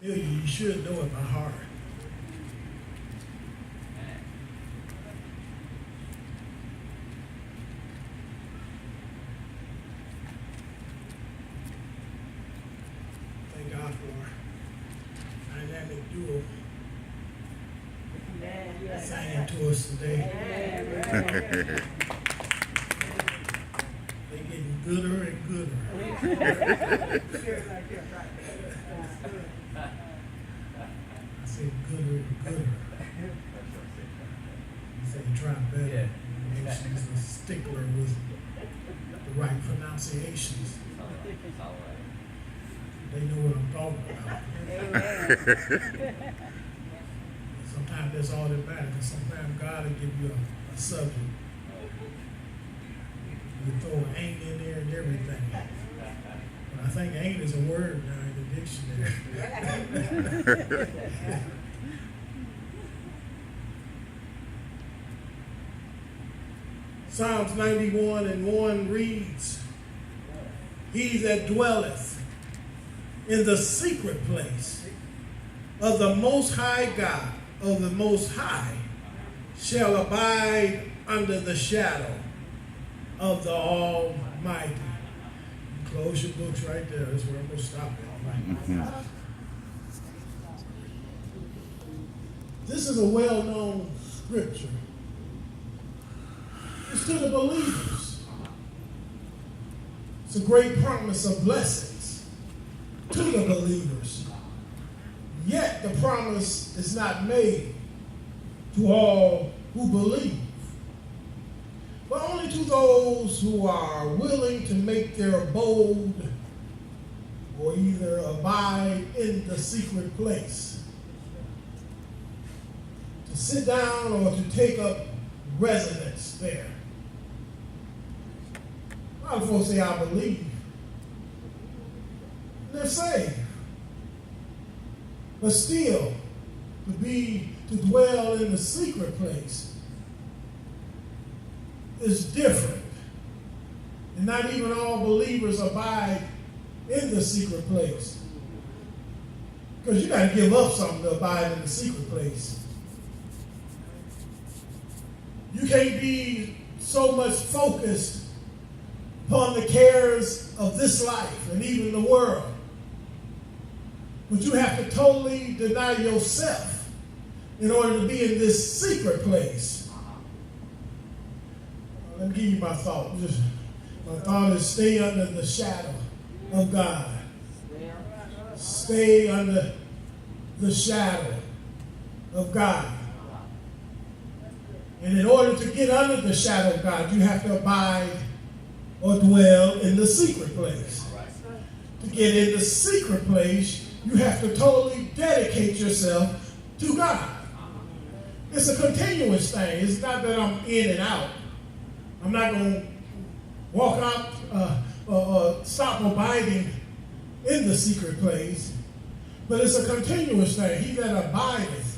You should know it by heart. Thank God for dynamic duo singing to us today. They're getting gooder and gooder. I said gooder and gooder. You said try better. Yeah. Maybe she's a stickler with the right pronunciations. They know what I'm talking about. Sometimes that's all that matters. Sometimes God will give you a subject. You throw ain't in there and everything. But I think ain't is a word now in the dictionary. Psalms 91:1 reads, "He that dwelleth in the secret place of the Most High God, of the Most High, shall abide under the shadow of the Almighty." Close your books right there. That's where I'm going to stop at. This is a well-known scripture. It's to the believers. It's a great promise of blessings to the believers. Yet the promise is not made to all who believe, but only to those who are willing to make their abode or either abide in the secret place, to sit down or to take up residence there. A lot of folks say, "I believe." They're saved. But still, to dwell in the secret place is different. And not even all believers abide in the secret place. Because you got to give up something to abide in the secret place. You can't be so much focused upon the cares of this life and even the world. But you have to totally deny yourself in order to be in this secret place. Let me give you my thought. My thought is stay under the shadow of God. Stay under the shadow of God. And in order to get under the shadow of God, you have to abide or dwell in the secret place. To get in the secret place, you have to totally dedicate yourself to God. It's a continuous thing. It's not that I'm in and out. I'm not going to walk out, stop abiding in the secret place. But it's a continuous thing. He that abideth,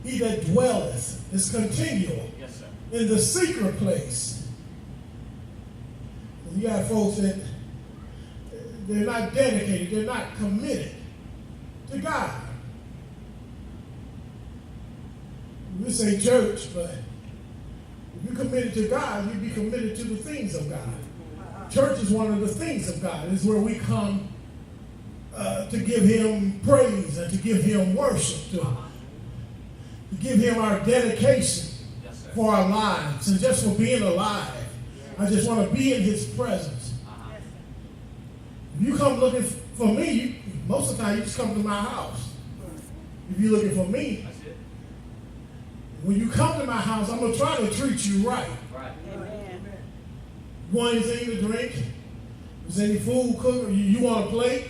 he that dwelleth, is continual. Yes, sir. In the secret place. You got folks that they're not dedicated, they're not committed to God. We say church, but if you're committed to God, you'd be committed to the things of God. Church is one of the things of God. It's where we come to give him praise and to give him worship, to give him our dedication for our lives and just for being alive. I just want to be in his presence. If you come looking for me, most of the time you just come to my house. If you're looking for me, when you come to my house, I'm going to try to treat you right. You want anything to drink? Is any food cooked? You want a plate?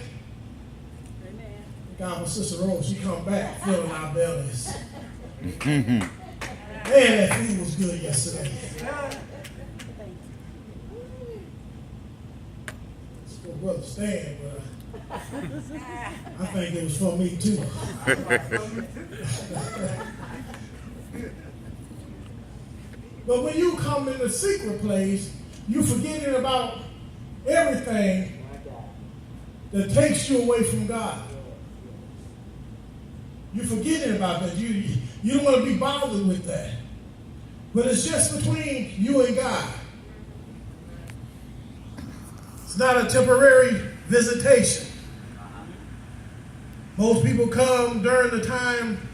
God, my sister Rose, she come back filling our bellies. Man, that food was good yesterday. It's for Brother Stan, but I think it was for me too. But when you come in the secret place, you forgetting about everything that takes you away from God. You're forgetting about that. You don't want to be bothered with that. But it's just between you and God. It's not a temporary visitation. Most people come during the time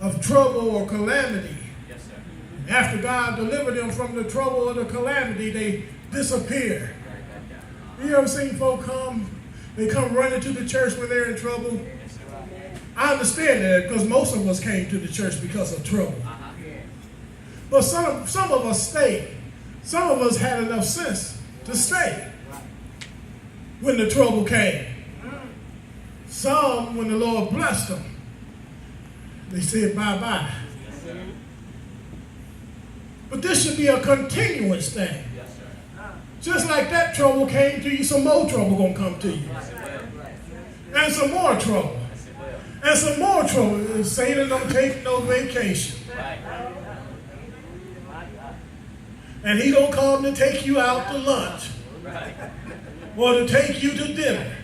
of trouble or calamity. Yes, sir. After God delivered them from the trouble or the calamity, they disappear. You ever seen folk come? They come running to the church when they're in trouble. I understand that because most of us came to the church because of trouble. But some of us stayed. Some of us had enough sense to stay when the trouble came. Some, when the Lord blessed them, they said bye-bye. But this should be a continuous thing. Just like that trouble came to you, some more trouble gonna come to you. And some more trouble. And some more trouble. Satan don't take no vacation. And he don't come to take you out to lunch. Or to take you to dinner.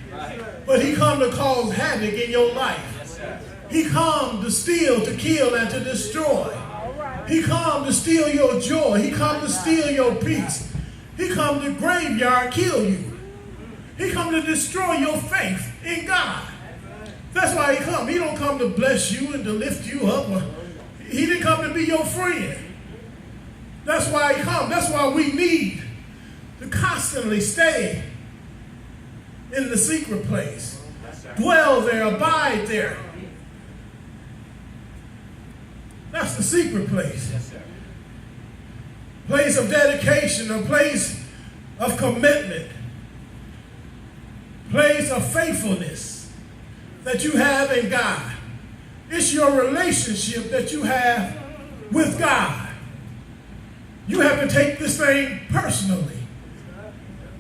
But he come to cause havoc in your life. He come to steal, to kill, and to destroy. He come to steal your joy. He come to steal your peace. He come to graveyard kill you. He come to destroy your faith in God. That's why he come. He don't come to bless you and to lift you up. He didn't come to be your friend. That's why he come. That's why we need to constantly stay in the secret place. Dwell there, abide there. That's the secret place. Yes, sir. Place of dedication, a place of commitment, place of faithfulness that you have in God. It's your relationship that you have with God. You have to take this thing personally.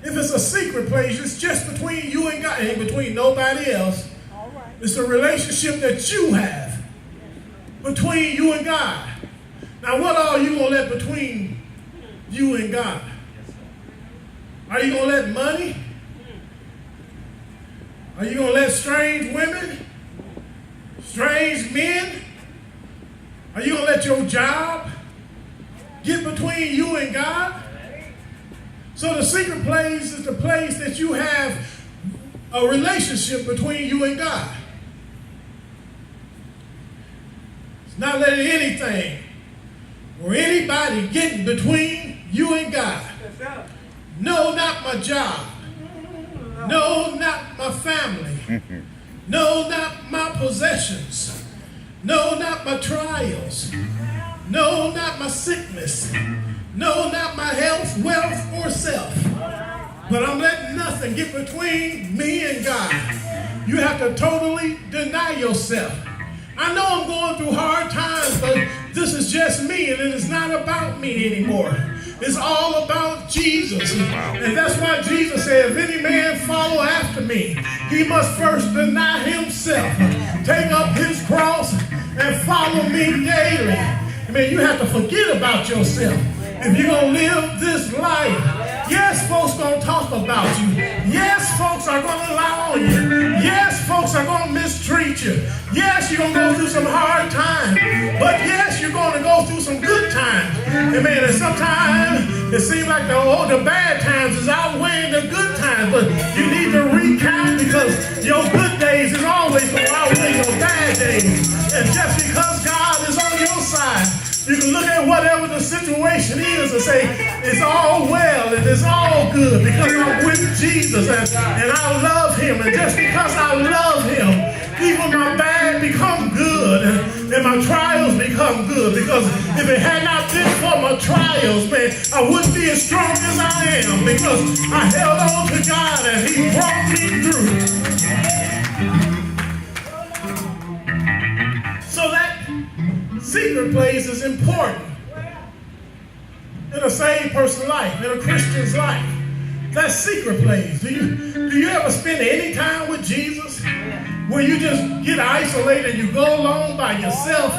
If it's a secret place, it's just between you and God, it ain't between nobody else. It's a relationship that you have between you and God. Now, what are you going to let between you and God? Are you going to let money? Are you going to let strange women? Strange men? Are you going to let your job get between you and God? So the secret place is the place that you have a relationship between you and God. It's not letting anything or anybody get between you and God. No, not my job. No, not my family. No, not my possessions. No, not my trials. No, not my sickness. No, not my health, wealth, or self. But I'm letting nothing get between me and God. You have to totally deny yourself. I know I'm going through hard times, but this is just me, and it is not about me anymore. It's all about Jesus. And that's why Jesus said, if any man follow after me, he must first deny himself, take up his cross, and follow me daily. I mean, you have to forget about yourself if you're going to live this life. Yes, folks going to talk about you. Yes, folks are going to lie on you. Yes, folks are going to mistreat you. Yes, you're going to go through some hard times. But yes, you're going to go through some good times. Amen. And sometimes it seems like the bad times is outweighing the good times. But you need to recount because your good days is always going to outweigh your bad days. And just because God is on your side, you can look at whatever the situation is and say, it's all well and it's all good because I'm with Jesus and I love him. And just because I love him, even my bad become good and my trials become good. Because if it had not been for my trials, man, I wouldn't be as strong as I am because I held on to God and he brought me through. So that secret place is important in a saved person's life, in a Christian's life. That secret place. Do you ever spend any time with Jesus where you just get isolated and you go alone by yourself?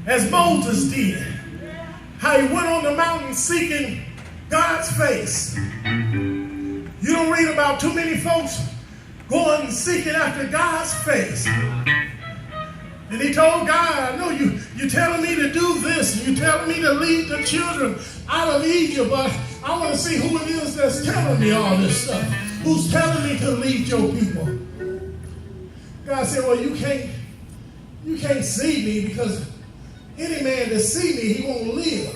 As Moses did. How he went on the mountain seeking God's face. You don't read about too many folks going and seeking after God's face. And he told God, I know you're telling me to do this. You're telling me to lead the children out of Egypt, but I want to see who it is that's telling me all this stuff. Who's telling me to lead your people? God said, well, you can't see me, because any man that see me, he won't live.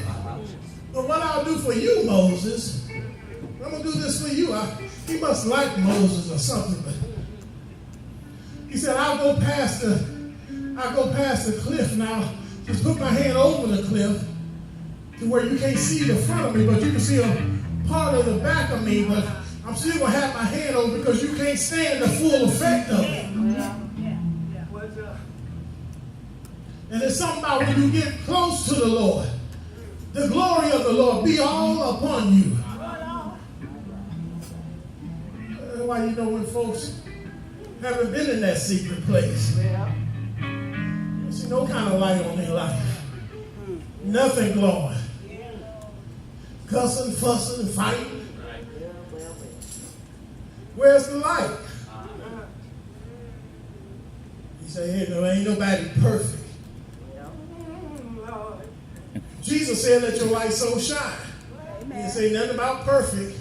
But what I'll do for you, Moses, I'm going to do this for you. He must like Moses or something. But he said, I'll go past the cliff now. Just put my hand over the cliff to where you can't see the front of me, but you can see a part of the back of me. But I'm still going to have my hand over because you can't stand the full effect of it. And it's something about when you get close to the Lord, the glory of the Lord be all upon you. Why, you know, when folks haven't been in that secret place, you see no kind of light on their life. Nothing glowing. Cussing, fussing, fighting. Where's the light? He said, hey, no, ain't nobody perfect. Jesus said, let your light so shine. He didn't say nothing about perfect.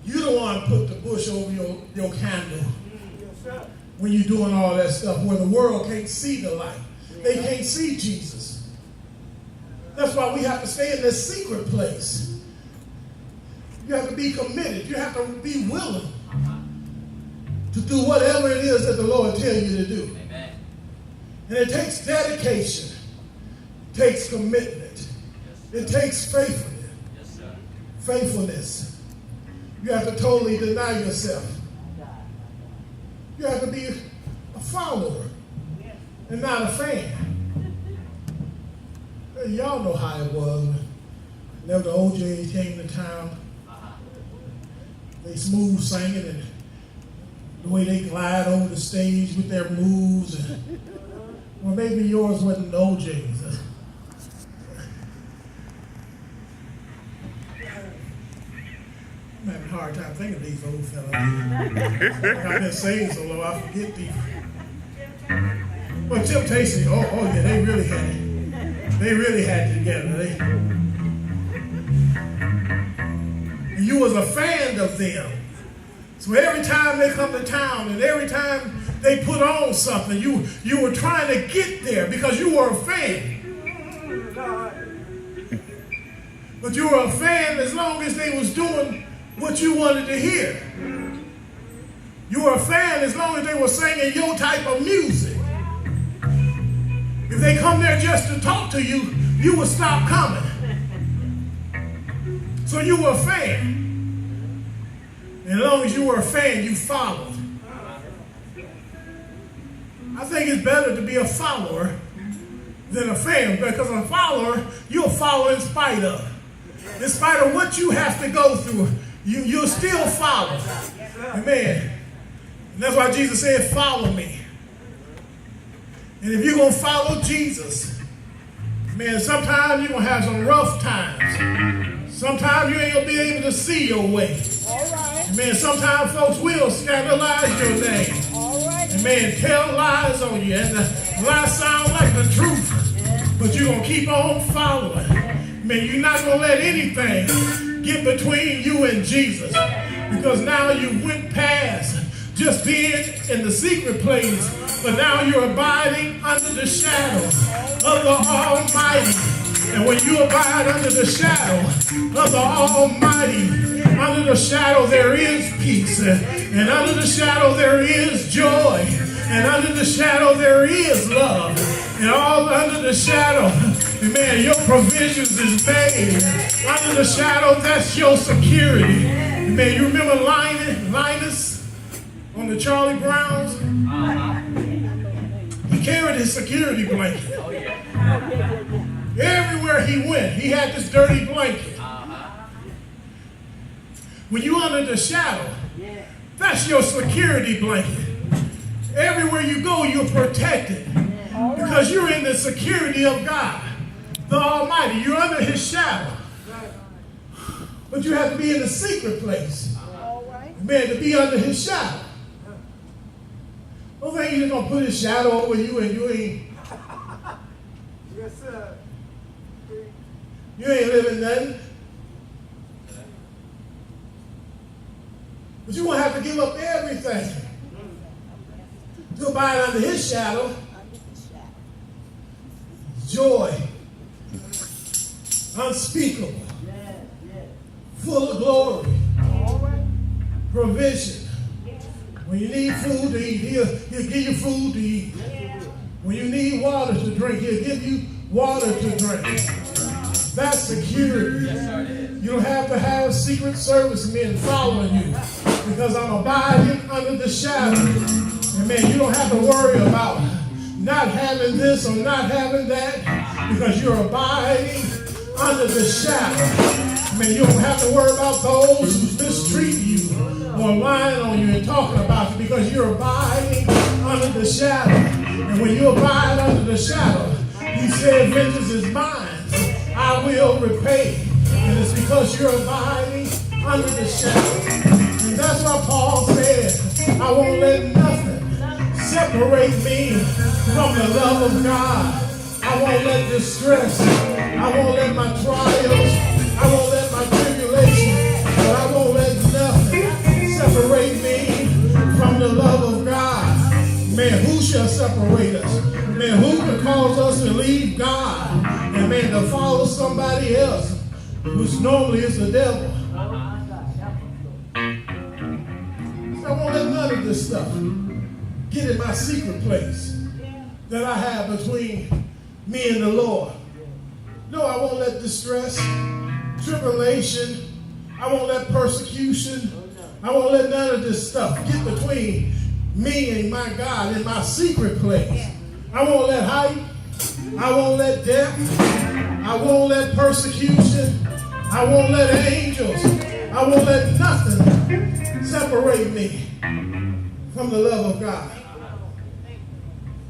You don't want to put the bush over your candle when you're doing all that stuff where the world can't see the light. They can't see Jesus. That's why we have to stay in this secret place. You have to be committed. You have to be willing to do whatever it is that the Lord tells you to do. Amen. And it takes dedication. It takes commitment. It takes faithfulness. Yes, sir. Faithfulness. You have to totally deny yourself. You have to be a follower and not a fan. Y'all know how it was. Whenever the OJs came to town, they smooth singing and the way they glide over the stage with their moves. Well, maybe yours wasn't the OJs. I'm having a hard time thinking of these old fellas. I've been saying so long, I forget these. Well, Temptation, oh yeah, they really had it. They really had it together. You was a fan of them. So every time they come to town and every time they put on something, you were trying to get there because you were a fan. But you were a fan as long as they was doing what you wanted to hear. You were a fan as long as they were singing your type of music. If they come there just to talk to you, you would stop coming. So you were a fan. And as long as you were a fan, you followed. I think it's better to be a follower than a fan, because a follower, you'll follow in spite of. In spite of what you have to go through, you'll still follow. Amen. And that's why Jesus said, follow me. And if you're going to follow Jesus, man, sometimes you're going to have some rough times. Sometimes you ain't going to be able to see your way. All right. Man, sometimes folks will scandalize your name. All right. And man, tell lies on you. And the lies sound like the truth. But you're going to keep on following. Man, you're not going to let anything get between you and Jesus. Because now you went past just being in the secret place, but now you're abiding under the shadow of the Almighty. And when you abide under the shadow of the Almighty, under the shadow there is peace, and under the shadow there is joy, and under the shadow there is love, and all under the shadow, man, your provisions is made. Under the shadow, that's your security. Man, you remember Linus on the Charlie Browns? He carried his security blanket. Everywhere he went, he had this dirty blanket. When you're under the shadow, that's your security blanket. Everywhere you go, you're protected because you're in the security of God, the Almighty. You're under his shadow. But you have to be in the secret place. Amen. To be under his shadow. Don't think he's going to put his shadow over you and you ain't. Yes, sir. You ain't living nothing. But you're going to have to give up everything to abide under his shadow. Joy. Unspeakable. Full of glory. Provision. When you need food to eat, he'll give you food to eat. When you need water to drink, he'll give you water to drink. That's security. You don't have to have Secret Service men following you because I'm abiding under the shadow. Amen. You don't have to worry about not having this or not having that because you're abiding under the shadow. Amen. You don't have to worry about those who mistreat you or lying on you and talking about you because you're abiding under the shadow. And when you abide under the shadow, he said, vengeance is mine. I will repay. And it's because you're abiding under the shadow. And that's why Paul said, I won't let nothing separate me from the love of God. I won't let distress. I won't let my trials. I won't let my tribulation. But I won't let nothing separate me from the love of God. Man, who shall separate us? Man, who can cause us to leave God and man to follow somebody else, which normally is the devil? I won't let none of this stuff get in my secret place that I have between me and the Lord. No, I won't let distress, tribulation, I won't let persecution, I won't let none of this stuff get between me and my God in my secret place. I won't let height, I won't let death, I won't let persecution, I won't let angels, I won't let nothing separate me from the love of God.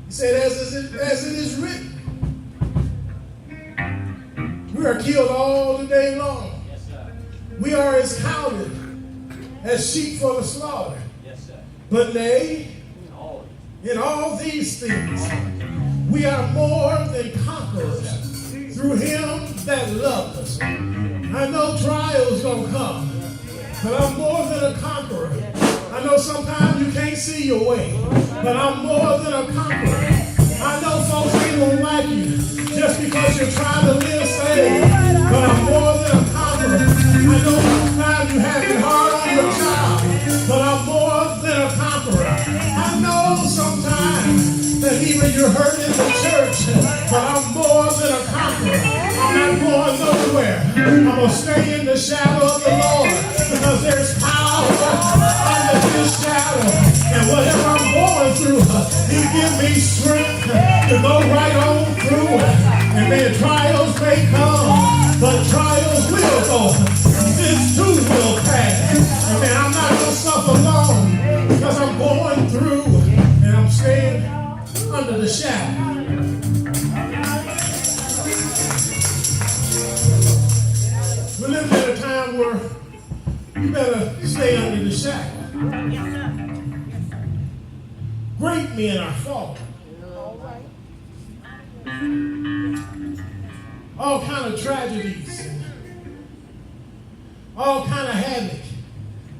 He said, as it is written, we are killed all the day long. Yes, sir. We are as counted as sheep for the slaughter. Yes, sir. But nay, Always. in all these things, we are more than conquerors through him that loved us. I know trials gonna come, but I'm more than a conqueror. I know sometimes you can't see your way, but I'm more than a conqueror. I know folks ain't gonna like you just because you're trying to live saved, but I'm more than a conqueror. I know sometimes you have it hard on your job, but I'm more than a conqueror. I know sometimes that even you're hurt in the church, but I'm more than a conqueror. I'm not going nowhere. I'm going to stay in the shadow of the Lord because there's power under his shadow. And whatever I'm going through, he give me strength to go right on through. And then trials may come, but trials will go. This too will pass. And then I'm not going to suffer long because I'm going through and I'm staying under the shadow. We're living in a time where you better stay under the shadow. Great men are fallen. All kind of tragedies, all kind of havoc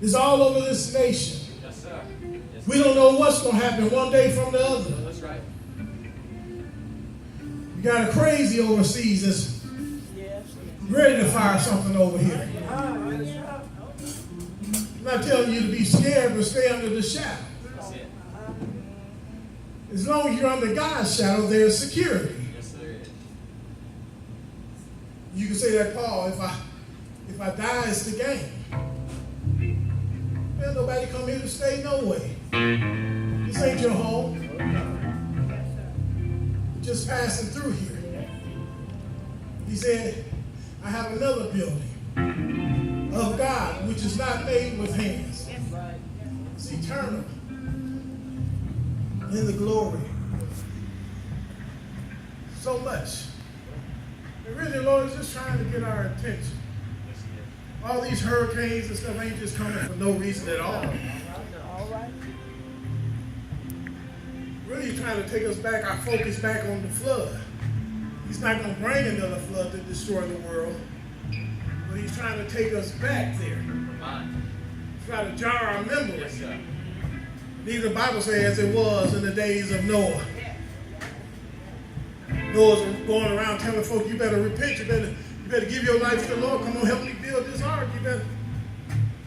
is all over this nation. Yes, sir. Yes, We don't know what's going to happen one day from the other. that's right. You got a crazy overseas that's ready to fire something over here. I'm not telling you to be scared, but stay under the shadow. That's it. As long as you're under God's shadow, there's security. Yes, there is. You can say that, Paul, if I die, it's the gain. There's nobody come here to stay, no way. This ain't your home. You're just passing through here. He said, I have another building of God, which is not made with hands. It's eternal in the glory. So much. And really, Lord is just trying to get our attention. All these hurricanes and stuff ain't just coming for no reason at all. All right. Really trying to take us back, our focus back on the flood. He's not going to bring another flood to destroy the world, but he's trying to take us back there. Try to jar our memory. Yes, sir. Even the Bible says it was in the days of Noah. Noah's going around telling folk, you better repent, you better give your life to the Lord. Come on, help me build this ark.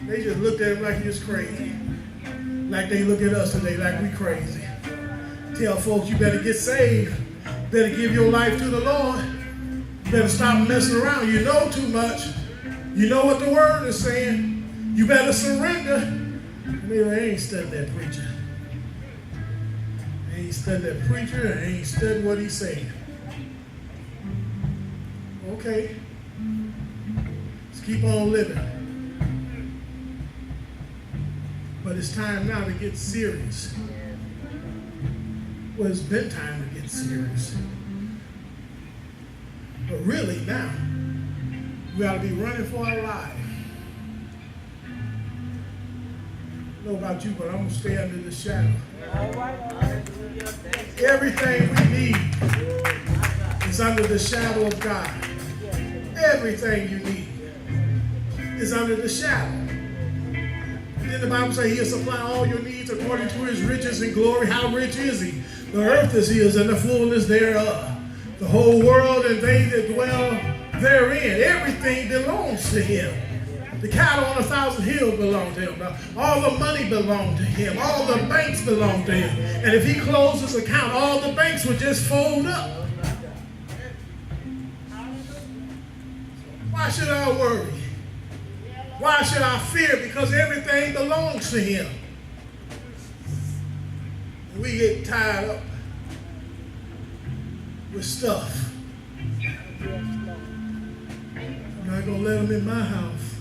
They just looked at him like he was crazy. Like they look at us today, like we crazy. Tell folks you better get saved. Better give your life to the Lord. You better stop messing around. You know too much. You know what the word is saying. You better surrender. Maybe I ain't studying that preacher. I ain't studying that preacher. I ain't studying what he's saying. Okay. Let's keep on living. But it's time now to get serious. Well, it's been time to get serious. But really now, we ought to be running for our lives. I don't know about you, but I'm going to stay under the shadow. All right. Everything we need is under the shadow of God. Everything you need is under the shadow. And then the Bible says he'll supply all your needs according to his riches and glory. How rich is he? The earth is his and the fullness thereof. The whole world and they that dwell therein. Everything belongs to him. The cattle on 1,000 hills belong to him. All the money belongs to him. All the banks belong to him. And if he closes his account, all the banks would just fold up. Why should I worry? Why should I fear? Because everything belongs to him. And we get tied up with stuff. I'm not going to let them in my house.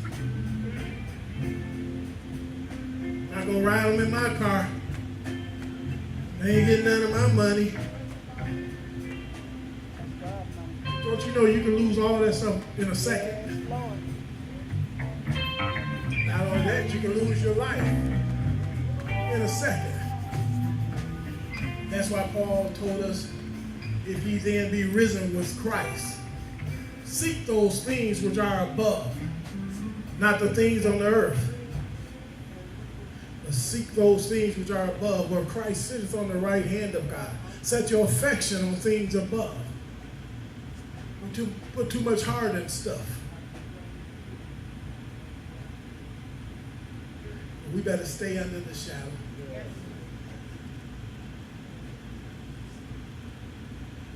I'm not going to ride them in my car. They ain't getting none of my money. Don't you know you can lose all that stuff in a second? Not only that, you can lose your life in a second. That's why Paul told us, if ye then be risen with Christ, seek those things which are above, not the things on the earth. But seek those things which are above, where Christ sitteth on the right hand of God. Set your affection on things above. Put too much heart in stuff. We better stay under the shadow.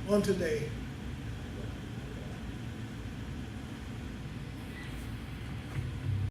On today,